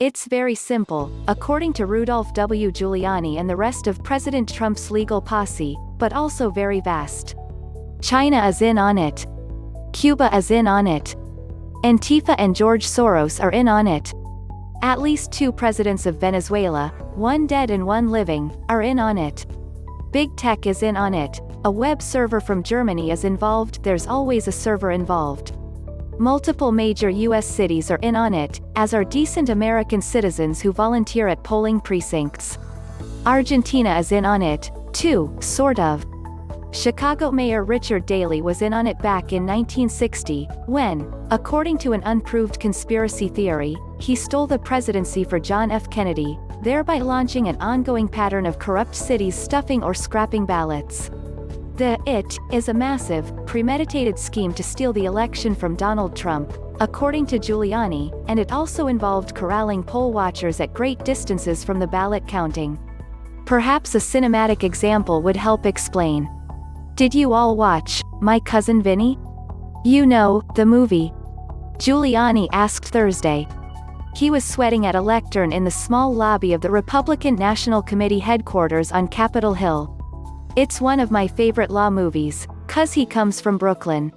It's very simple, according to Rudolph W. Giuliani and the rest of President Trump's legal posse, but also very vast. China is in on it. Cuba is in on it. Antifa and George Soros are in on it. At least 2 presidents of Venezuela, one dead and one living, are in on it. Big tech is in on it. A web server from Germany is involved. There's always a server involved. Multiple major U.S. cities are in on it, as are decent American citizens who volunteer at polling precincts. Argentina is in on it, too, sort of. Chicago Mayor Richard Daley was in on it back in 1960, when, according to an unproved conspiracy theory, he stole the presidency for John F. Kennedy, thereby launching an ongoing pattern of corrupt cities stuffing or scrapping ballots. It is a massive, premeditated scheme to steal the election from Donald Trump, according to Giuliani, and it also involved corralling poll watchers at great distances from the ballot counting. Perhaps a cinematic example would help explain. Did you all watch My Cousin Vinny? You know, the movie. Giuliani asked Thursday. He was sweating at a lectern in the small lobby of the Republican National Committee headquarters on Capitol Hill. It's one of my favorite law movies, 'cause he comes from Brooklyn.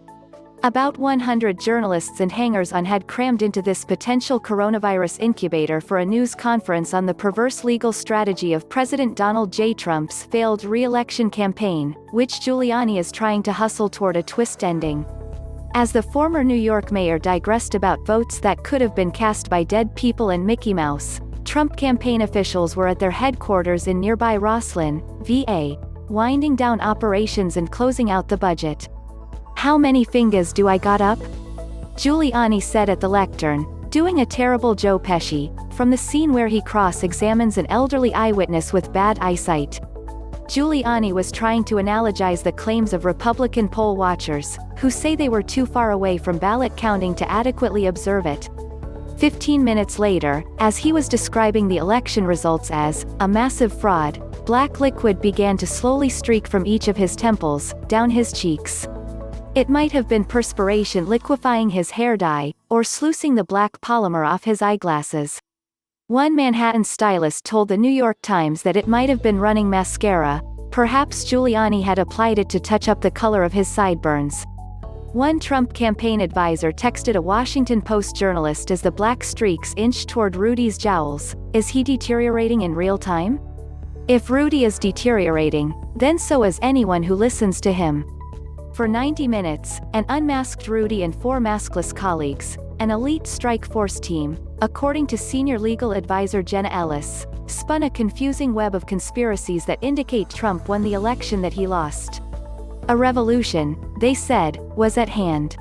About 100 journalists and hangers-on had crammed into this potential coronavirus incubator for a news conference on the perverse legal strategy of President Donald J. Trump's failed re-election campaign, which Giuliani is trying to hustle toward a twist ending. As the former New York mayor digressed about votes that could have been cast by dead people and Mickey Mouse, Trump campaign officials were at their headquarters in nearby Rosslyn, VA, winding down operations and closing out the budget. "How many finguhs do I got up?" Giuliani said at the lectern, doing a terrible Joe Pesci, from the scene where he cross-examines an elderly eyewitness with bad eyesight. Giuliani was trying to analogize the claims of Republican poll watchers, who say they were too far away from ballot counting to adequately observe it. 15 minutes later, as he was describing the election results as a massive fraud, black liquid began to slowly streak from each of his temples, down his cheeks. It might have been perspiration liquefying his hair dye, or sluicing the black polymer off his eyeglasses. One Manhattan stylist told the New York Times that it might have been running mascara. Perhaps Giuliani had applied it to touch up the color of his sideburns. One Trump campaign advisor texted a Washington Post journalist as the black streaks inched toward Rudy's jowls, "Is he deteriorating in real time? If Rudy is deteriorating, then so is anyone who listens to him." For 90 minutes, an unmasked Rudy and 4 maskless colleagues, an elite strike force team, according to senior legal advisor Jenna Ellis, spun a confusing web of conspiracies that indicate Trump won the election that he lost. A revolution, they said, was at hand.